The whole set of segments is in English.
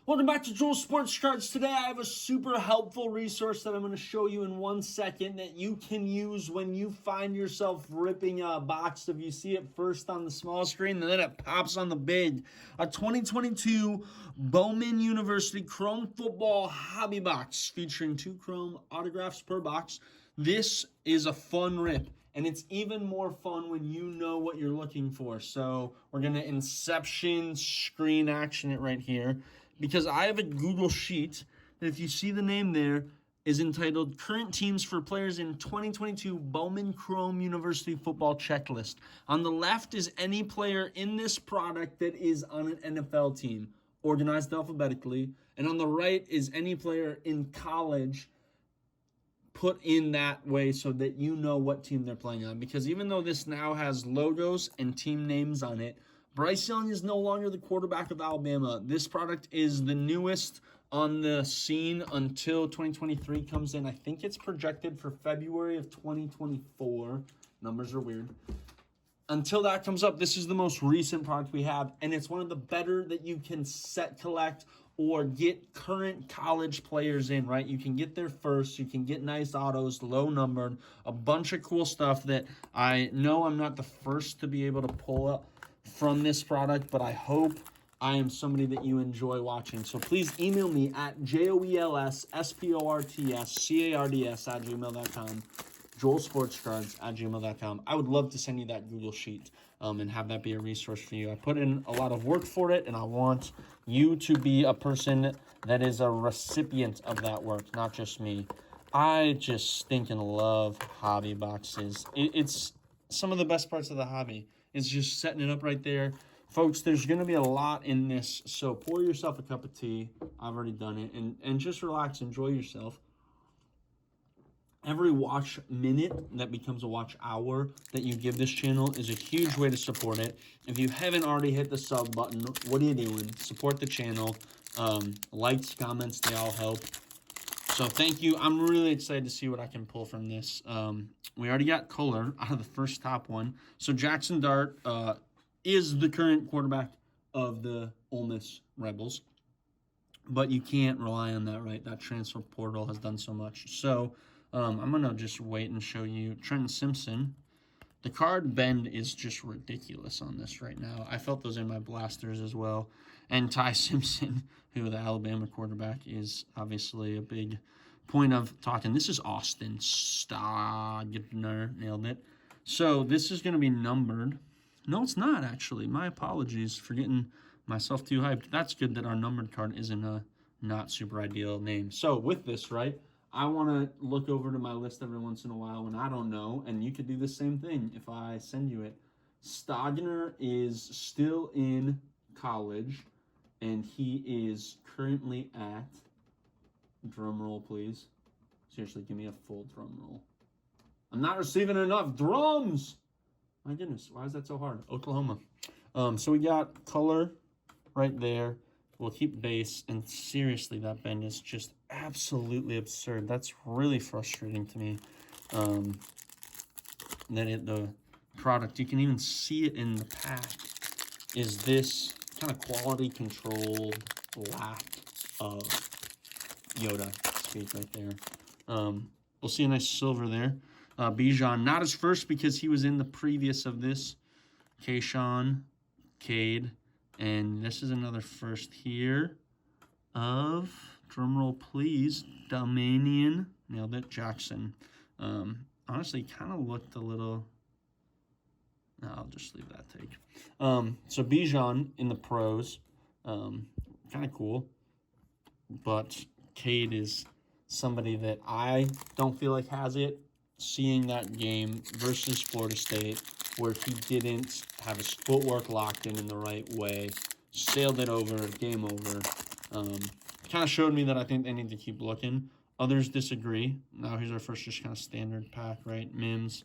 Welcome back to Joel Sports Cards. Today I have a super helpful resource that I'm going to show you in 1 second that you can use when you find yourself ripping a box. If you see it first on the small screen and then it pops on the big. A 2022 Bowman University Chrome Football Hobby Box featuring 2 Chrome autographs per box. This is a fun rip. And it's even more fun when you know what you're looking for. So we're going to Inception screen action it right here. Because I have a Google Sheet that, if you see the name there, is entitled Current Teams for Players in 2022 Bowman Chrome University Football Checklist. On the left is any player in this product that is on an NFL team, organized alphabetically. And on the right is any player in college put in that way so that you know what team they're playing on. Because even though this now has logos and team names on it, Bryce Young is no longer the quarterback of Alabama. This product is the newest on the scene until 2023 comes in. I think it's projected for February of 2024. Numbers are weird. Until that comes up, this is the most recent product we have, and it's one of the better that you can set, collect, or get current college players in, right? You can get there first. You can get nice autos, low numbered, a bunch of cool stuff that I know I'm not the first to be able to pull up from this product, but I hope I am somebody that you enjoy watching. So please email me at joelsportscards@gmail.com, joelsportscards@gmail.com. I would love to send you that Google Sheet and have that be a resource for you. I put in a lot of work for it, and I want you to be a person that is a recipient of that work, not just me. I just stinking love hobby boxes. It's some of the best parts of the hobby. It's just setting it up right there. Folks, there's going to be a lot in this, so pour yourself a cup of tea. I've already done it. And just relax. Enjoy yourself. Every watch minute that becomes a watch hour that you give this channel is a huge way to support it. If you haven't already hit the sub button, what are you doing? Support the channel. Likes, comments, they all help. So thank you. I'm really excited to see what I can pull from this. We already got color out of the first top one. So Jackson Dart is the current quarterback of the Ole Miss Rebels. But you can't rely on that, right? That transfer portal has done so much. So I'm going to just wait and show you Trenton Simpson. The card bend is just ridiculous on this right now. I felt those in my blasters as well. And Ty Simpson, who the Alabama quarterback, is obviously a big point of talking. This is Austin Stogner. Nailed it. So this is going to be numbered. No, it's not, actually. My apologies for getting myself too hyped. That's good that our numbered card isn't a not super ideal name. So with this, right, I want to look over to my list every once in a while when I don't know, and you could do the same thing if I send you it. Stogner is still in college, and he is currently at, drum roll please. Seriously, give me a full drum roll. I'm not receiving enough drums. My goodness, why is that so hard? Oklahoma. So we got color right there. We'll keep base, and seriously, that bend is just absolutely absurd. That's really frustrating to me. The product, you can even see it in the pack, is this kind of quality controlled lack of Yoda speak right there. We'll see a nice silver there. Bijan, not his first because he was in the previous of this. Kayshawn, Cade. And this is another first here of, drumroll please, Dominion, nailed it, Jackson. Honestly, kind of looked a little, no, I'll just leave that take. So Bijan in the pros, kind of cool. But Cade is somebody that I don't feel like has it. Seeing that game versus Florida State, where he didn't have his footwork locked in the right way, sailed it over, game over. Kind of showed me that I think they need to keep looking. Others disagree. Now here's our first just kind of standard pack, right? Mims.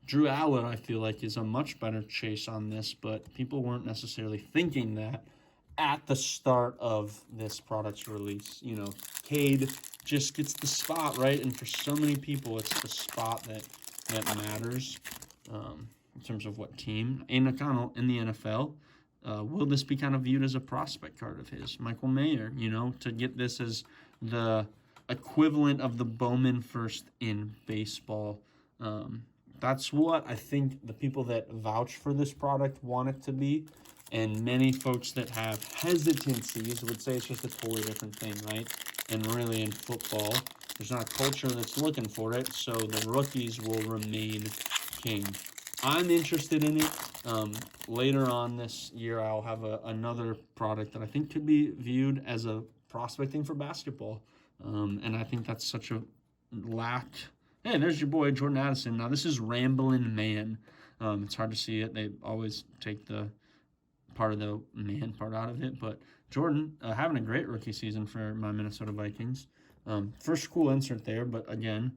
Drew Allen, I feel like, is a much better chase on this, but people weren't necessarily thinking that at the start of this product's release. You know, Cade just gets the spot, right? And for so many people, it's the spot that matters in terms of what team. Aiden O'Connell in the NFL. Will this be kind of viewed as a prospect card of his? Michael Mayer, you know, to get this as the equivalent of the Bowman first in baseball. That's what I think the people that vouch for this product want it to be. And many folks that have hesitancies would say it's just a totally different thing, right? And really in football, there's not a culture that's looking for it, so the rookies will remain king. I'm interested in it. Later on this year, I'll have another product that I think could be viewed as a prospecting for basketball. And I think that's such a lack. Hey, there's your boy, Jordan Addison. Now, this is Ramblin' Man. It's hard to see it. They always take the part of the man part out of it. But Jordan having a great rookie season for my Minnesota Vikings. First cool insert there, but again,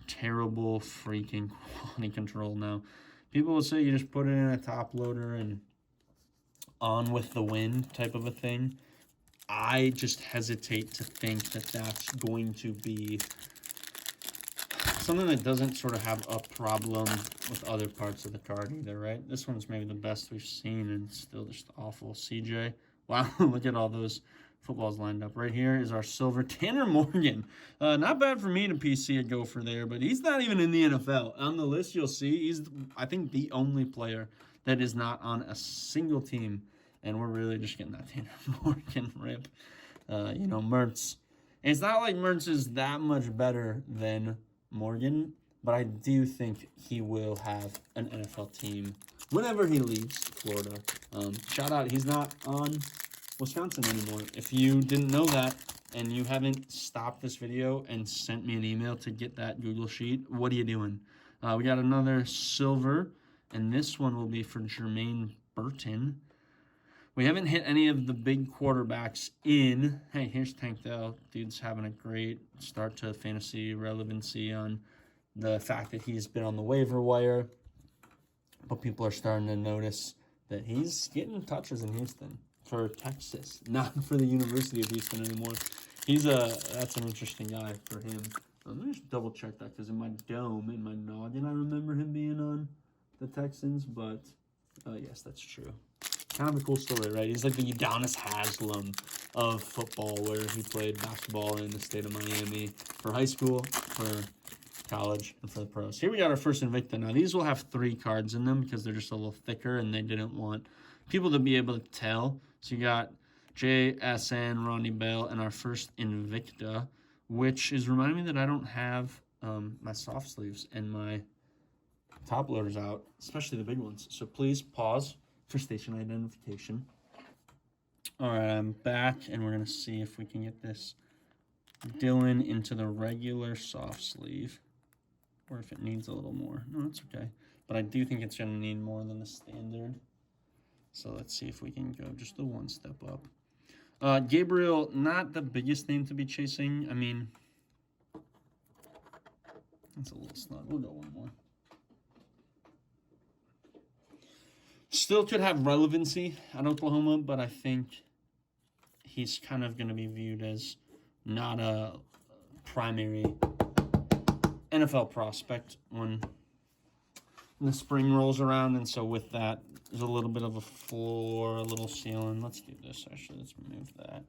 terrible freaking quality control now. People will say you just put it in a top loader and on with the wind type of a thing. I just hesitate to think that that's going to be something that doesn't sort of have a problem with other parts of the card either, right? This one's maybe the best we've seen and still just awful. CJ, wow, look at all those footballs lined up. Right here is our silver Tanner Morgan. Not bad for me to PC a gopher there, but he's not even in the NFL. On the list, you'll see he's, I think, the only player that is not on a single team, and we're really just getting that Tanner Morgan rip. You know, Mertz. And it's not like Mertz is that much better than Morgan, but I do think he will have an NFL team whenever he leaves Florida. Shout out, he's not on Wisconsin anymore. If you didn't know that and you haven't stopped this video and sent me an email to get that Google Sheet, what are you doing? We got another silver, and this one will be for Jermaine Burton. We haven't hit any of the big quarterbacks in. Hey, here's Tank Dell. Dude's having a great start to fantasy relevancy on the fact that he's been on the waiver wire. But people are starting to notice that he's getting touches in Houston for Texas, not for the University of Houston anymore. That's an interesting guy for him. Let me just double check that, because in my dome, in my noggin, I remember him being on the Texans, but yes, that's true. Kind of a cool story, right? He's like the Udonis Haslem of football, where he played basketball in the state of Miami for high school, for college, and for the pros. Here we got our first Invicta. Now, these will have 3 cards in them because they're just a little thicker, and they didn't want people to be able to tell. So you got JSN, Ronnie Bell, and our first Invicta, which is reminding me that I don't have my soft sleeves and my top loaders out, especially the big ones. So please pause for station identification. All right, I'm back, and we're going to see if we can get this Dylan into the regular soft sleeve, or if it needs a little more. No, it's okay. But I do think it's going to need more than the standard. So let's see if we can go just the one step up. Gabriel, not the biggest name to be chasing. I mean, that's a little snug. We'll go one more. Still could have relevancy at Oklahoma, but I think he's kind of going to be viewed as not a primary NFL prospect when the spring rolls around. And so with that, there's a little bit of a floor, a little ceiling. Let's do this, actually. Let's remove that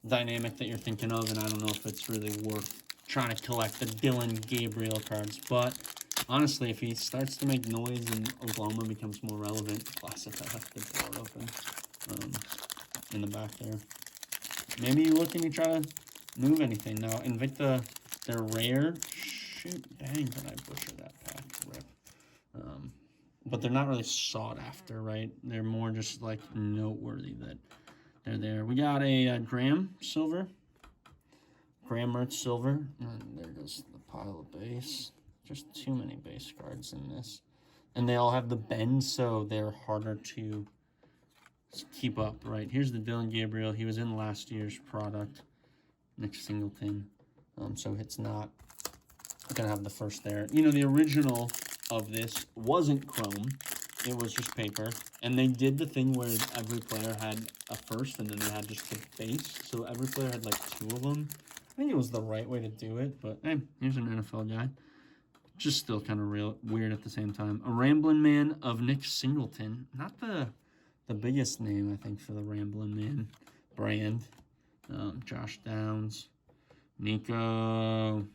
dynamic that you're thinking of, and I don't know if it's really worth trying to collect the Dylan Gabriel cards. But honestly, if he starts to make noise and Oklahoma becomes more relevant, classic, I have the door open in the back there. Maybe you look and you try to move anything. Now, Invicta, they're rare. Shoot, dang, did I butcher that pack? Rip. But they're not really sought after, right? They're more just like noteworthy that they're there. We got a Graham silver. Graham Mertz silver. And there goes the pile of base. Just too many base cards in this. And they all have the bend, so they're harder to keep up, right? Here's the Dylan Gabriel. He was in last year's product. Nick Singleton. So it's not going to have the first there. You know, the original of this wasn't chrome. It was just paper. And they did the thing where every player had a first, and then they had just the base. So every player had like 2 of them. I think it was the right way to do it. But, hey, here's an NFL guy. Just still kind of real weird at the same time. A Ramblin' Man of Nick Singleton. Not the the biggest name, I think, for the Ramblin' Man brand. Josh Downs, Nico.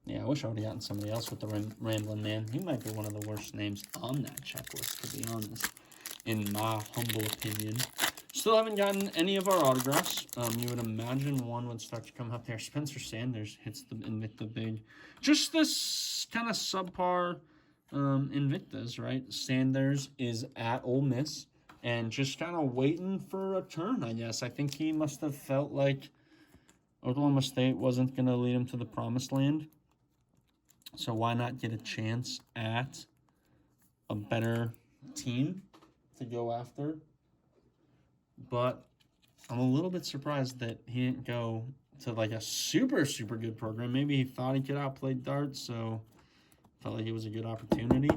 Yeah, I wish I would have gotten somebody else with the Ramblin' Man. He might be one of the worst names on that checklist, to be honest, in my humble opinion. Still haven't gotten any of our autographs. You would imagine one would start to come up there. Spencer Sanders hits the Invicta big. Just this kind of subpar Invictas, right? Sanders is at Ole Miss and just kind of waiting for a turn, I guess. I think he must have felt like Oklahoma State wasn't going to lead him to the promised land. So why not get a chance at a better team to go after? But I'm a little bit surprised that he didn't go to like a super, super good program. Maybe he thought he could outplay Dart, so felt like it was a good opportunity.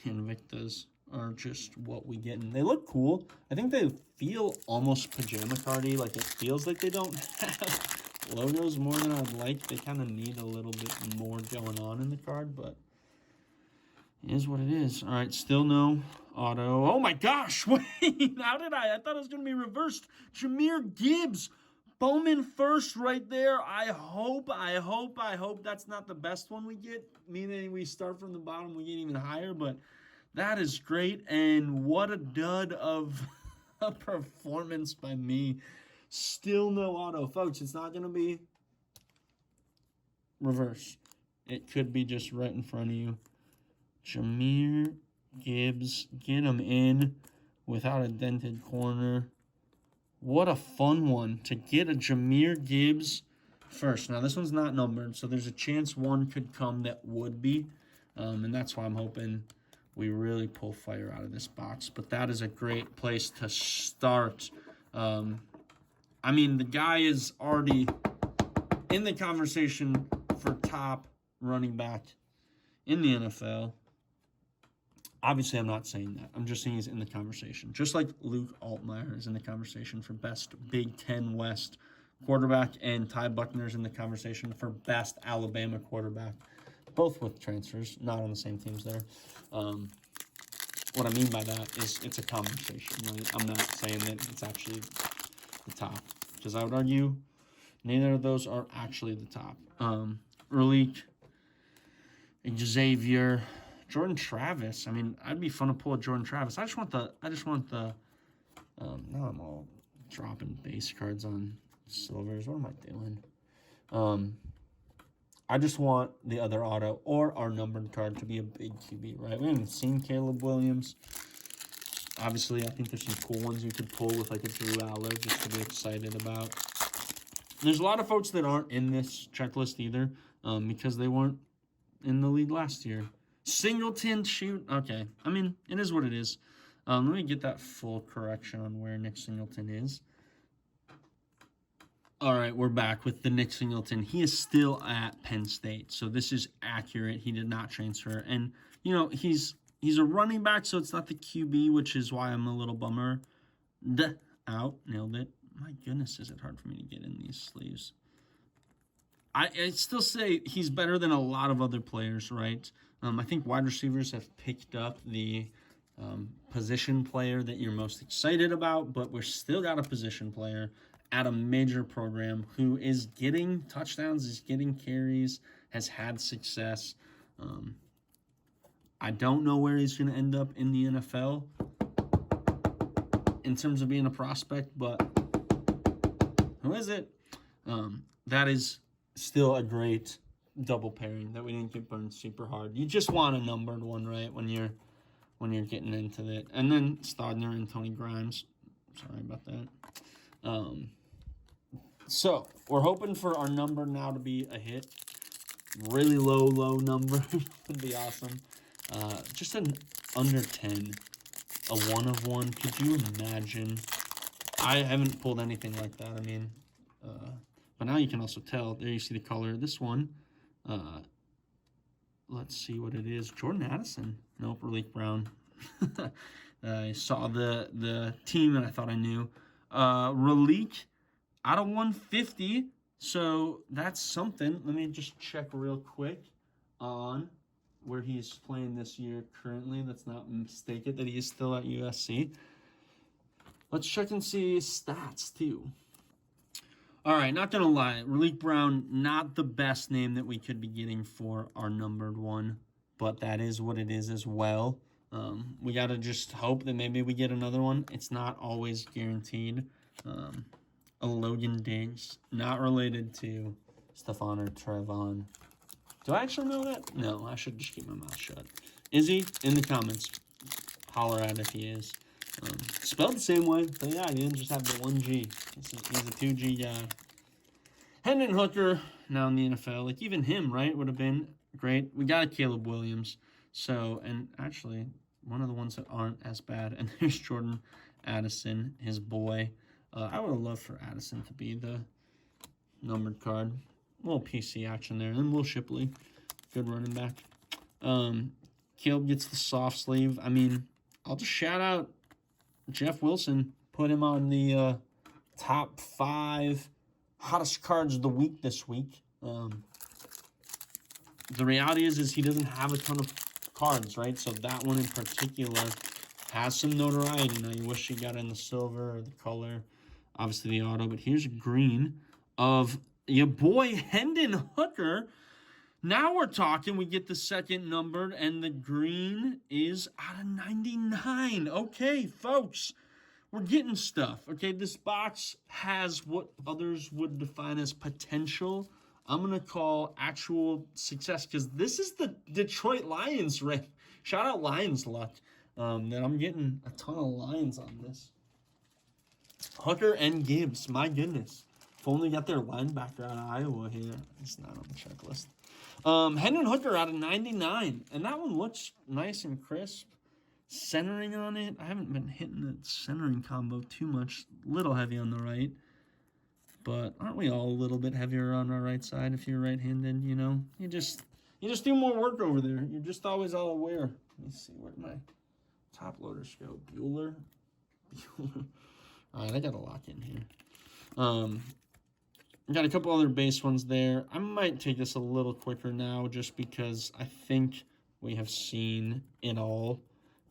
Invictas are just what we get. And they look cool. I think they feel almost pajama cardy. Like it feels like they don't have logos more than I'd like. They kind of need a little bit more going on in the card, but it is what it is. All right, still no auto. Oh my gosh, wait, how did I thought it was going to be reversed. Jahmyr Gibbs, Bowman first right there. I hope that's not the best one we get, meaning we start from the bottom, we get even higher, but that is great, and what a dud of a performance by me. Still no auto. Folks, it's not going to be reverse. It could be just right in front of you. Jahmyr Gibbs, get him in without a dented corner. What a fun one to get a Jahmyr Gibbs first. Now, this one's not numbered, so there's a chance one could come that would be, and that's why I'm hoping we really pull fire out of this box. But that is a great place to start. I mean, the guy is already in the conversation for top running back in the NFL. Obviously, I'm not saying that. I'm just saying he's in the conversation. Just like Luke Altmaier is in the conversation for best Big Ten West quarterback, and Ty Buckner's in the conversation for best Alabama quarterback. Both with transfers, not on the same teams there. What I mean by that is it's a conversation. Right? I'm not saying that it's actually the top, because I would argue neither of those are actually the top. Erlich, Xavier, Jordan Travis. I mean, I'd be fun to pull a Jordan Travis. I just want the. Now I'm all dropping base cards on silvers. What am I doing? I just want the other auto or our numbered card to be a big QB, right? We haven't seen Caleb Williams. Obviously, I think there's some cool ones you could pull with like a Drew Aller just to be excited about. There's a lot of folks that aren't in this checklist either because they weren't in the league last year. Singleton, shoot. Okay. I mean, it is what it is. Let me get that full correction on where Nick Singleton is. All right, we're back with the Nick Singleton. He is still at Penn State, so this is accurate. He did not transfer. And, you know, he's a running back, so it's not the QB, which is why I'm a little bummer. Out. Nailed it. My goodness, is it hard for me to get in these sleeves. I still say he's better than a lot of other players, right? I think wide receivers have picked up the position player that you're most excited about, but we're still got a position player at a major program who is getting touchdowns, is getting carries, has had success. I don't know where he's going to end up in the NFL in terms of being a prospect, but who is it? That is still a great double pairing that we didn't get burned super hard. You just want a numbered one, right, when you're getting into it. And then Stodner and Tony Grimes. Sorry about that. So we're hoping for our number now to be a hit. Really low number would be awesome. Just an under 10, a 1 of 1. Could you imagine? I haven't pulled anything like that. I mean, but now you can also tell. There you see the color. This one, let's see what it is. Jordan Addison. Nope, Raleek Brown. I saw the team and I thought I knew. Raleek out of 150. So that's something. Let me just check real quick on where he is playing this year currently. Let's not mistake it that he is still at USC. Let's check and see his stats, too. All right, not going to lie. Raleek Brown, not the best name that we could be getting for our numbered one, but that is what it is as well. We got to just hope that maybe we get another one. It's not always guaranteed. A Logan Diggs, not related to Stephon or Trevon. Do I actually know that? No, I should just keep my mouth shut. Is he? In the comments. Holler at if he is. Spelled the same way, but yeah, he didn't just have the 1G. He's a 2G guy. Hendon Hooker, now in the NFL. Like, even him, right, would have been great. We got a Caleb Williams. So, and actually, one of the ones that aren't as bad. And there's Jordan Addison, his boy. I would have loved for Addison to be the numbered card. A little PC action there. And then Will Shipley, good running back. Caleb gets the soft sleeve. I mean, I'll just shout out Jeff Wilson. Put him on the top 5 hottest cards of the week this week. The reality is he doesn't have a ton of cards, right? So that one in particular has some notoriety. Now, you wish you got in the silver or the color. Obviously, the auto. But here's a green of your boy Hendon Hooker. Now we're talking. We get the second numbered, and the green is out of 99. Okay, folks, we're getting stuff. Okay, this box has what others would define as potential. I'm going to call actual success because this is the Detroit Lions, right? Shout out Lions luck that I'm getting a ton of Lions on this. Hooker and Gibbs, my goodness. If only got their linebacker out of Iowa here. It's not on the checklist. Hendon Hooker out of 99. And that one looks nice and crisp. Centering on it. I haven't been hitting the centering combo too much. Little heavy on the right. But aren't we all a little bit heavier on our right side if you're right-handed, you know? You just do more work over there. You're just always all aware. Let me see, where'd my top loaders go? Bueller? All right, I got to lock in here. Got a couple other base ones there. I might take this a little quicker now just because I think we have seen it all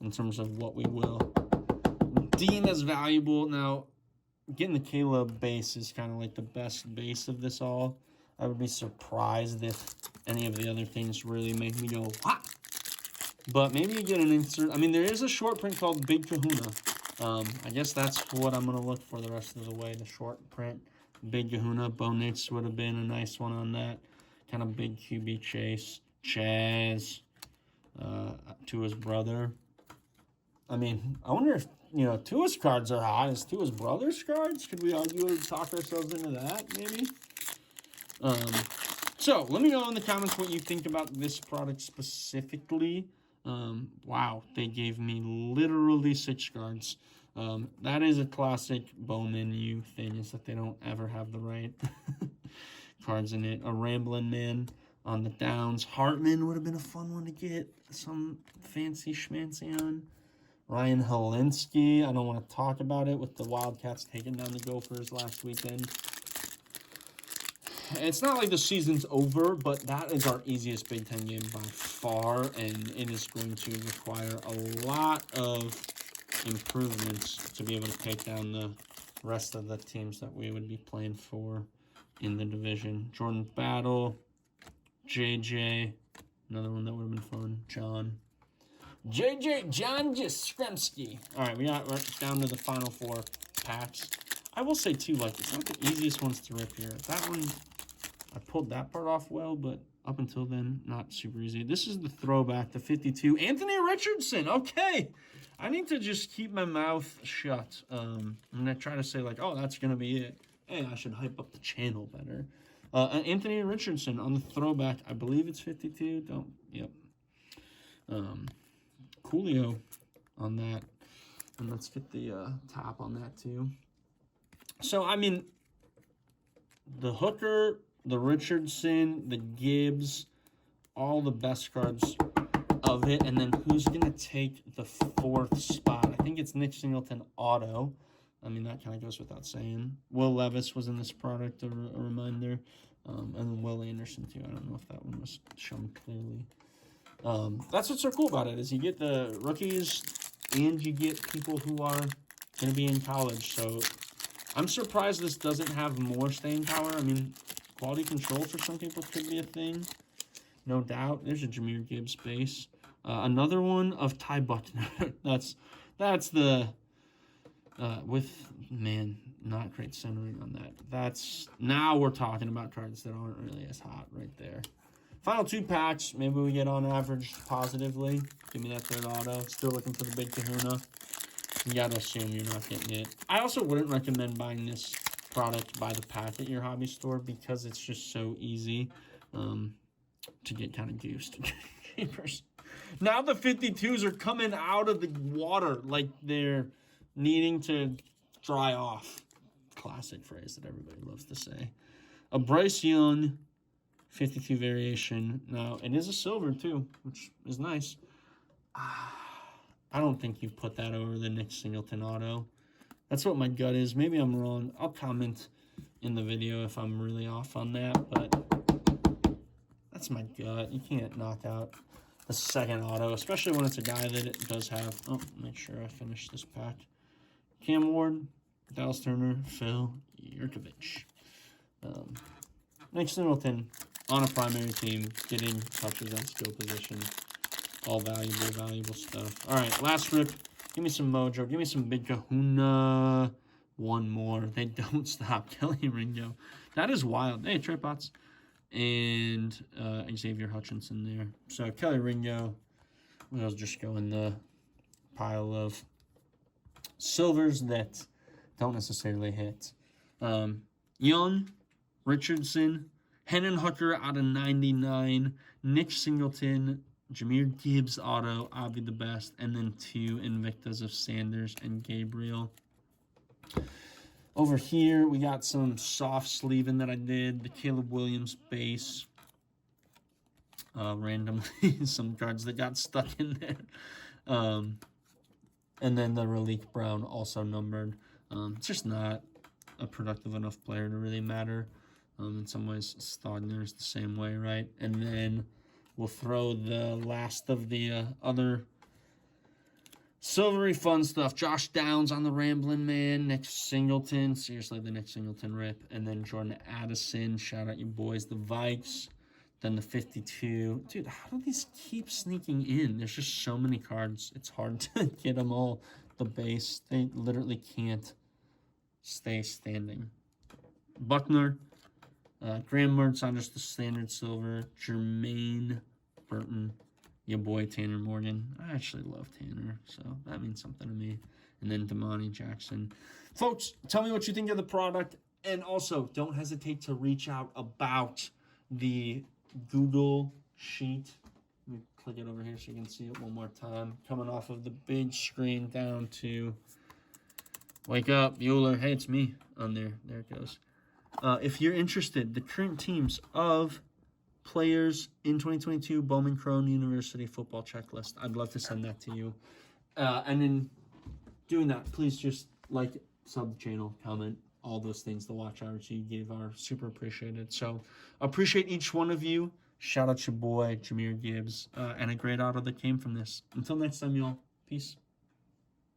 in terms of what we will deem as valuable. Now, getting the Caleb base is kind of like the best base of this all. I would be surprised if any of the other things really make me go, what? But maybe you get an insert. I mean, there is a short print called Big Kahuna. I guess that's what I'm going to look for the rest of the way, the short print. Big Kahuna. Bo Nix would have been a nice one on that. Kind of big QB chase. Chaz. To his brother. I mean, I wonder if, you know, Tua's cards are hot. Is Tua's brother's cards? Could we argue or talk ourselves into that, maybe? So, let me know in the comments what you think about this product specifically. Wow, they gave me literally 6 cards. That is a classic Bowman U thing, is that they don't ever have the right cards in it. A Ramblin' Man on the downs. Hartman would have been a fun one to get some fancy schmancy on. Ryan Helinski, I don't want to talk about it with the Wildcats taking down the Gophers last weekend. It's not like the season's over, but that is our easiest Big Ten game by far, and it is going to require a lot of improvements to be able to take down the rest of the teams that we would be playing for in the division. Jordan Battle, JJ, another one that would have been fun, John Jastrzemski. All right, we're down to the final 4 packs. I will say, too, like, it's not the easiest ones to rip here. That one, I pulled that part off well, but up until then, not super easy. This is the throwback, the 52. Anthony Richardson, okay. I need to just keep my mouth shut. And I try to say, like, oh, that's going to be it. Hey, I should hype up the channel better. Anthony Richardson on the throwback. I believe it's 52. Yep. Coolio on that. And let's get the top on that, too. So, I mean, the Hooker, the Richardson, the Gibbs, all the best cards of it. And then who's going to take the 4th spot? I think it's Nick Singleton auto. I mean, that kind of goes without saying. Will Levis was in this product, a reminder. And then Will Anderson, too. I don't know if that one was shown clearly. That's what's so cool about it, is you get the rookies and you get people who are going to be in college. So I'm surprised this doesn't have more staying power. I mean, quality control for some people could be a thing, no doubt. There's a Jahmyr Gibbs base. Another one of Ty Buckner. that's the man, not great centering on that. Now we're talking about cards that aren't really as hot right there. Final 2 packs. Maybe we get on average positively. Give me that third auto. Still looking for the big kahuna. You gotta assume you're not getting it. I also wouldn't recommend buying this product by the pack at your hobby store because it's just so easy to get kind of goosed. Now the 52s are coming out of the water like they're needing to dry off. Classic phrase that everybody loves to say. A Bryce Young 52 variation. Now, it is a silver too, which is nice. I don't think you put that over the Nick Singleton auto. That's what my gut is. Maybe I'm wrong. I'll comment in the video if I'm really off on that, but that's my gut. You can't knock out the second auto, especially when it's a guy that it does have. Oh, make sure I finish this pack. Cam Ward, Dallas Turner, Phil Yurkovich. Nick Singleton on a primary team, getting touches at skill position. All valuable stuff. All right, last rip. Give me some mojo. Give me some big kahuna. One more. They don't stop. Kelly Ringo. That is wild. Hey, Tripots. And Xavier Hutchinson there. So Kelly Ringo. We'll just go in the pile of silvers that don't necessarily hit. Young, Richardson, Hennon Hooker out of 99, Nick Singleton, Jahmyr Gibbs auto, Avi the best, and then 2 Invictas of Sanders and Gabriel. Over here, we got some soft sleeving that I did. The Caleb Williams base. Randomly, some cards that got stuck in there. And then the Relique Brown also numbered. It's just not a productive enough player to really matter. In some ways, Stogner's the same way, right? And then we'll throw the last of the other silvery fun stuff. Josh Downs on the Ramblin' Man. Nick Singleton. Seriously, the Nick Singleton rip. And then Jordan Addison. Shout out you boys, the Vikes. Then the 52. Dude, how do these keep sneaking in? There's just so many cards. It's hard to get them all. The base, they literally can't stay standing. Buckner. Graham Mertz on just the standard silver. Jermaine Burton. Your boy Tanner Morgan. I actually love Tanner, so that means something to me. And then Damani Jackson. Folks, tell me what you think of the product. And also, don't hesitate to reach out about the Google Sheet. Let me click it over here so you can see it one more time. Coming off of the big screen down to Wake Up, Bueller. Hey, it's me on there. There it goes. If you're interested, the current teams of players in 2022 Bowman Chrome University football checklist. I'd love to send that to you. And in doing that, please just like, sub the channel, comment, all those things. The watch hours you gave are super appreciated. So appreciate each one of you. Shout out your boy, Jahmyr Gibbs, and a great auto that came from this. Until next time, y'all. Peace.